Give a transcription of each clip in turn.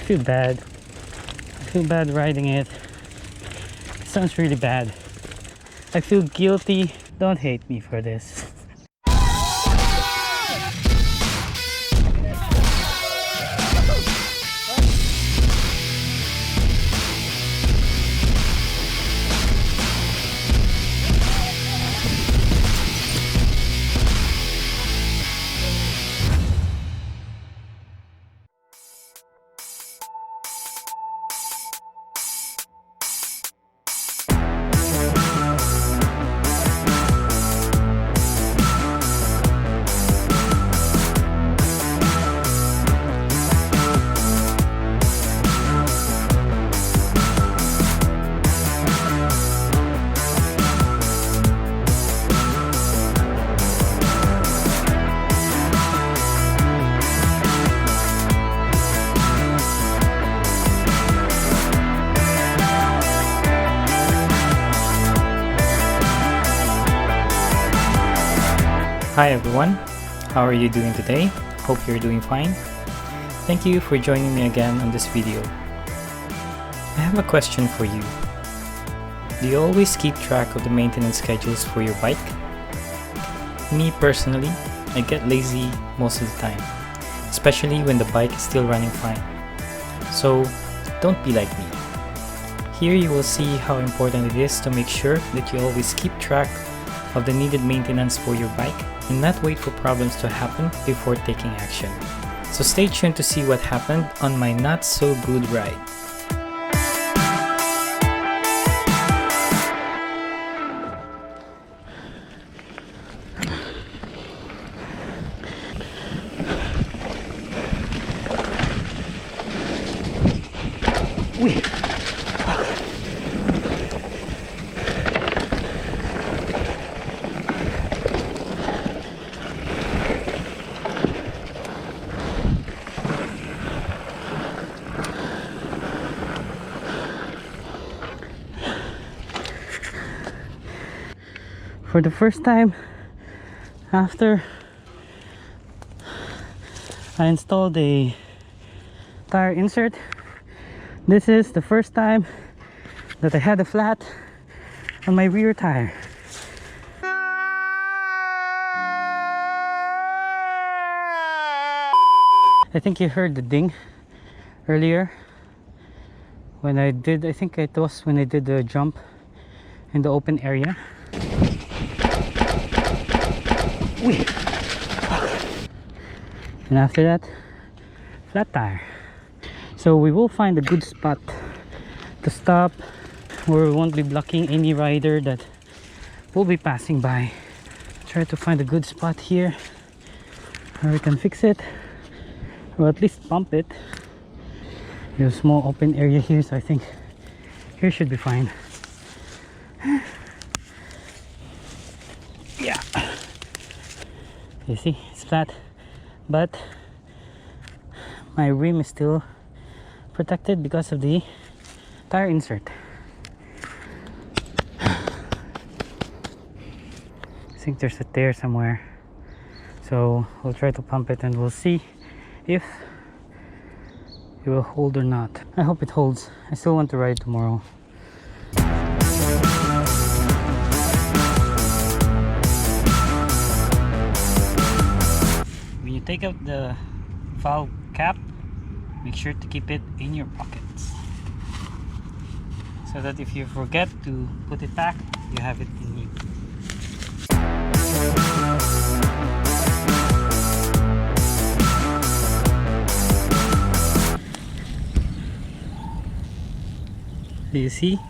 feel bad. I feel bad riding it. It sounds really bad. I feel guilty. Don't hate me for this. Hi everyone, how are you doing today? Hope you're doing fine. Thank you for joining me again on this video. I have a question for you. Do you always keep track of the maintenance schedules for your bike? Me personally, I get lazy most of the time, especially when the bike is still running fine. So don't be like me. Here you will see how important it is to make sure that you always keep track of the needed maintenance for your bike and not wait for problems to happen before taking action. So stay tuned to see what happened on my not so good ride. For the first time after I installed a tire insert, this is the first time that I had a flat on my rear tire. I think you heard the ding earlier when I did, I think it was when I did the jump in the open area. And after that, flat tire. So we will find a good spot to stop where we won't be blocking any rider that will be passing by. Try to find a good spot here where we can fix it, or at least pump it. There's a small open area here, so I think here should be fine. Yeah, you see, it's flat, but my rim is still protected because of the tire insert. I think there's a tear somewhere, so we'll try to pump it and we'll see if it will hold or not. I hope it holds. I still want to ride tomorrow. When you take out the valve cap, make sure to keep it in your pockets so that if you forget to put it back, you have it in you. You see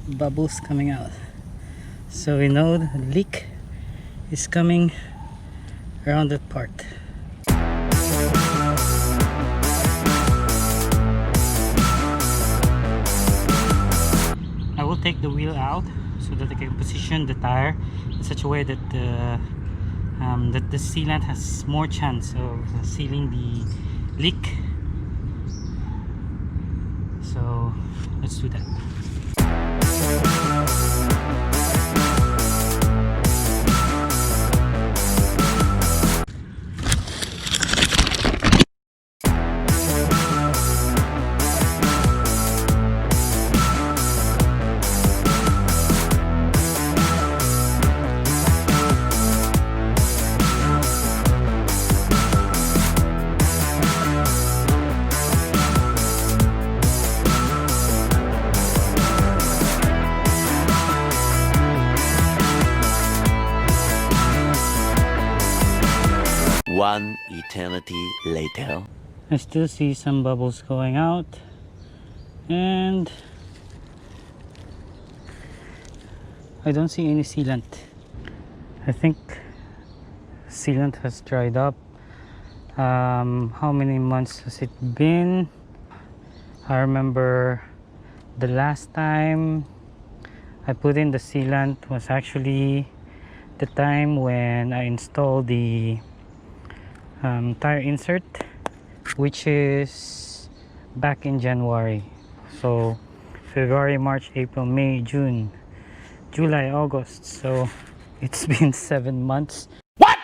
bubbles coming out, so we know the leak is coming around that part. I will take the wheel out so that I can position the tire in such a way that the sealant has more chance of sealing the leak. So let's do that. One eternity later. I still see some bubbles going out, and I don't see any sealant. I think sealant has dried up. How many months has it been? I remember the last time I put in the sealant was actually the time when I installed the tire insert, which is back in January. So February, March, April, May, June, July, August. So it's been 7 months. What?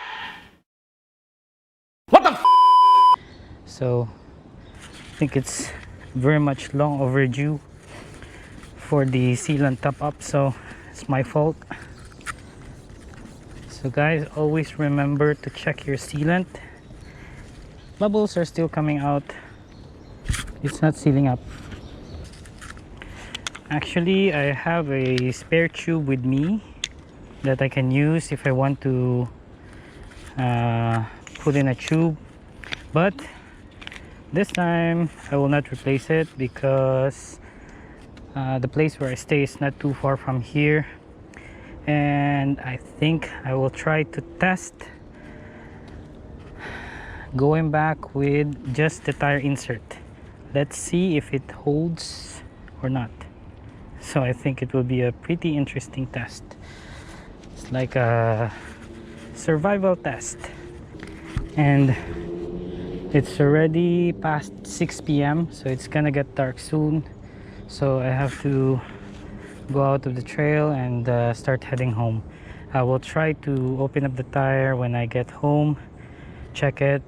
What the f? So I think it's very much long overdue for the sealant top up, so it's my fault. So guys, always remember to check your sealant. Bubbles are still coming out. It's not sealing up. Actually, I have a spare tube with me that I can use if I want to put in a tube, but this time I will not replace it because the place where I stay is not too far from here, and I think I will try to test going back with just the tire insert. Let's see if it holds or not. So I think it will be a pretty interesting test. It's like a survival test, and it's already past 6 p.m. so it's gonna get dark soon, so I have to go out of the trail and start heading home. I will try to open up the tire when I get home, check it,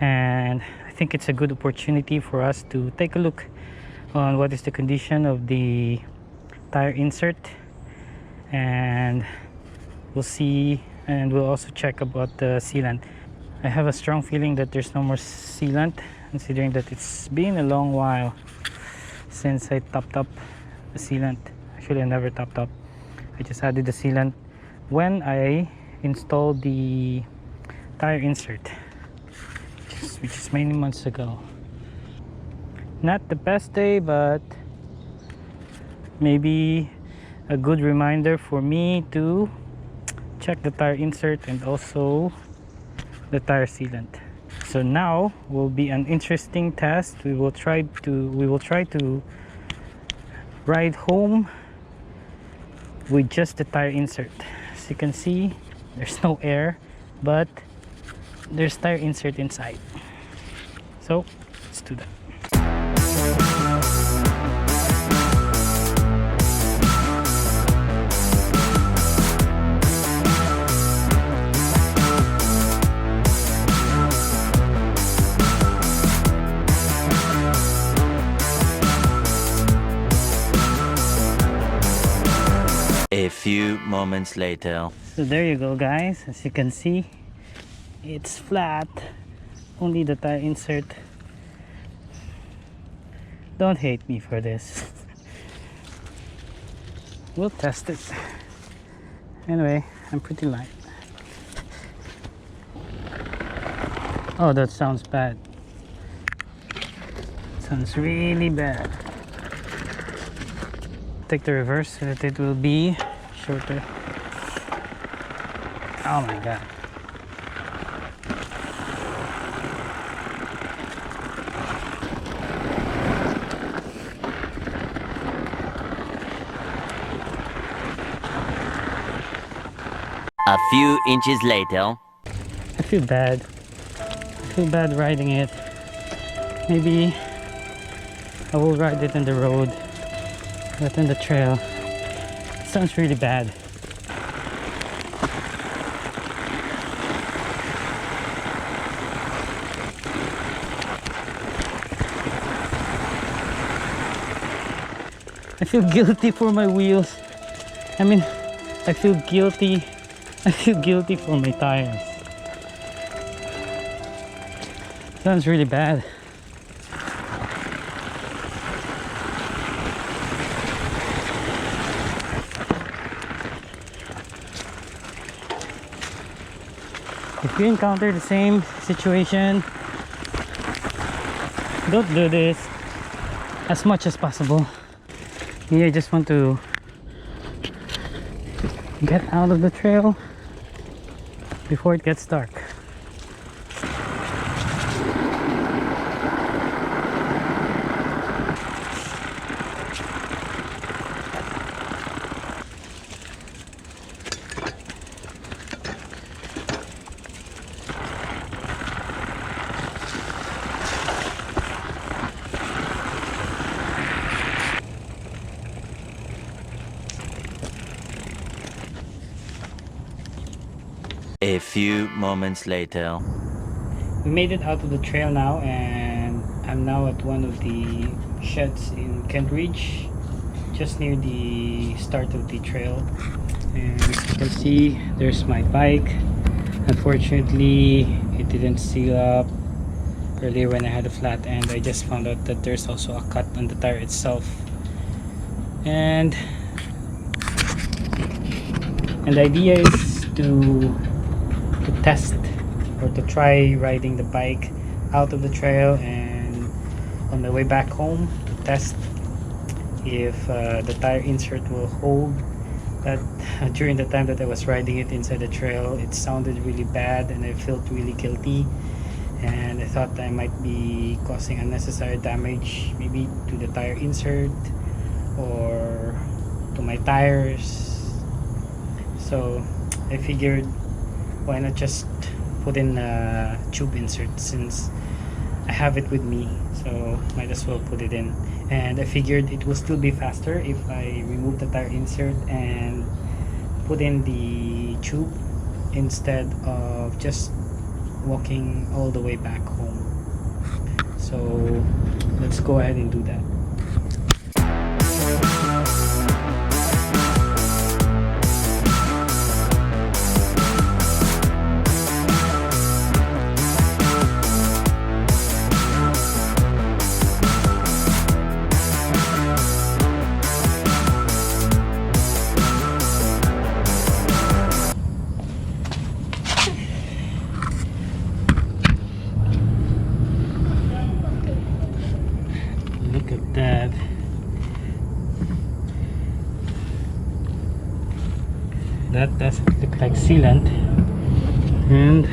and I think it's a good opportunity for us to take a look on what is the condition of the tire insert, and we'll see, and we'll also check about the sealant. I have a strong feeling that there's no more sealant, considering that it's been a long while since I topped up the sealant. Actually, I never topped up. I just added the sealant when I installed the tire insert, which is many months ago. Not the best day, but maybe a good reminder for me to check the tire insert and also the tire sealant. So now will be an interesting test. We will try to ride home with just the tire insert. As you can see, there's no air, but there's tire insert inside. So let's do that. A few moments later. So there you go, guys. As you can see, it's flat, only the tire insert. Don't hate me for this. We'll test it. Anyway, I'm pretty light. Oh, that sounds bad. Sounds really bad. Take the reverse so that it will be shorter. Oh my god. A few inches later. I feel bad. I feel bad riding it. Maybe I will ride it on the road, not in the trail. It sounds really bad. I feel guilty for my wheels. I mean, I feel guilty for my tires. Sounds really bad. you encounter the same situation, don't do this as much as possible. Me, I just want to get out of the trail before it gets dark. A few moments later. We made it out of the trail now, and I'm now at one of the sheds in Kent Ridge, just near the start of the trail. And as you can see, there's my bike. Unfortunately, it didn't seal up earlier when I had a flat end. I just found out that there's also a cut on the tire itself. And the idea is to test or to try riding the bike out of the trail, and on the way back home to test if the tire insert will hold. That during the time that I was riding it inside the trail, it sounded really bad and I felt really guilty, and I thought I might be causing unnecessary damage, maybe to the tire insert or to my tires. So I figured, why not just put in a tube insert, since I have it with me, so might as well put it in. And I figured it will still be faster if I remove the tire insert and put in the tube instead of just walking all the way back home. So let's go ahead and do that. Look at that. That doesn't look like sealant. And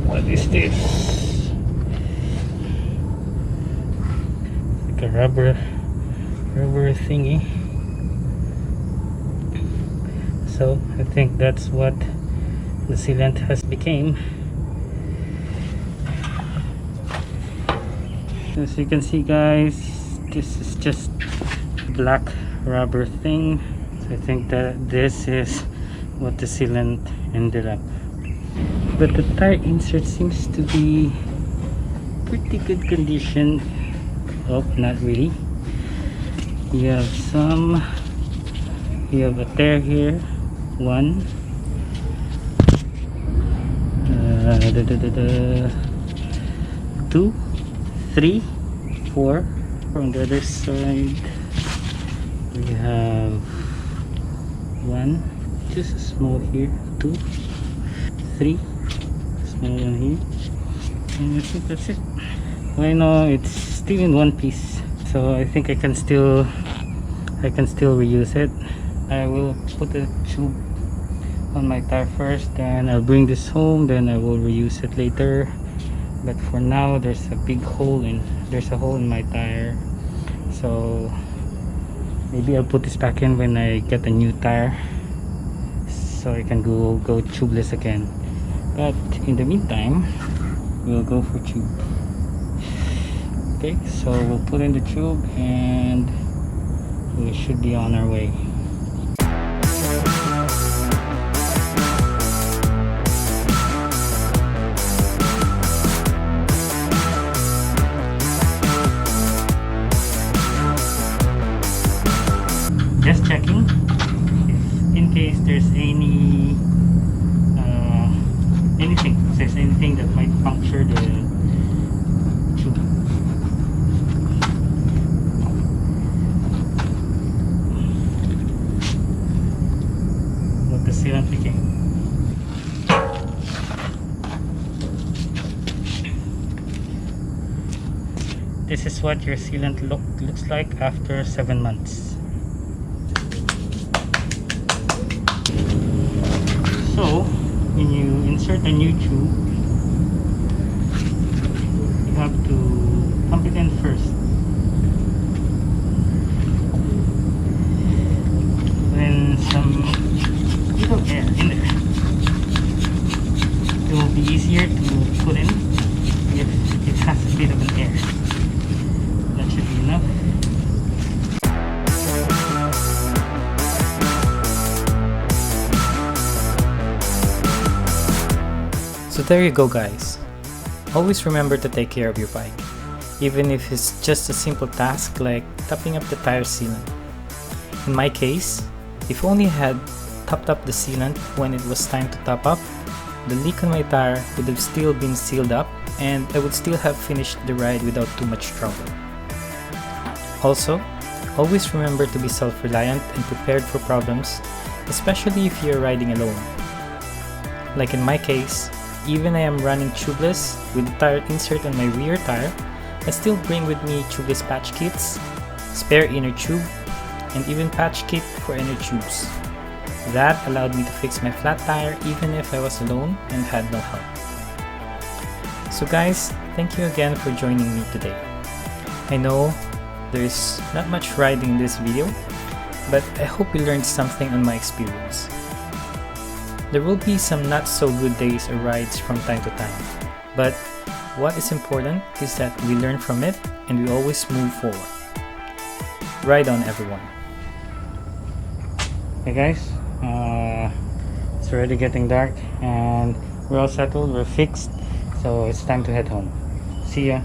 what is this? Like a rubber thingy. So I think that's what the sealant has became. As you can see, guys, this is just black rubber thing. So I think that this is what the sealant ended up. But the tire insert seems to be pretty good condition. Oh, not really. You have a tear here. One. 2, 3, 4. From the other side we have 1, just a small here, 2, 3, small one here, and I think that's it. Well, I know it's still in one piece, so I think I can still reuse it. I will put the tube on my tire first, then I'll bring this home, then I will reuse it later. But for now, there's a hole in my tire, so maybe I'll put this back in when I get a new tire, so I can go tubeless again. But in the meantime, we'll go for tube. Okay, so we'll put in the tube and we should be on our way. Just checking if in case there's anything that might puncture the tube. this is what your sealant looks like after 7 months. So when you insert a new tube, you have to pump it in first. Then some little air in there. It will be easier to put in if it has a bit of an air. That should be enough. So there you go, guys. Always remember to take care of your bike, even if it's just a simple task like topping up the tire sealant. In my case, if only I had topped up the sealant when it was time to top up, the leak on my tire would have still been sealed up and I would still have finished the ride without too much trouble. Also, always remember to be self-reliant and prepared for problems, especially if you're riding alone. Like in my case, even I am running tubeless with the tire insert on my rear tire, I still bring with me tubeless patch kits, spare inner tube, and even patch kit for inner tubes. That allowed me to fix my flat tire even if I was alone and had no help. So guys, thank you again for joining me today. I know there's not much riding in this video, but I hope you learned something on my experience. There will be some not so good days or rides from time to time, but what is important is that we learn from it and we always move forward. Ride on, everyone. Hey guys, it's already getting dark and we're all settled, we're fixed, so it's time to head home. See ya.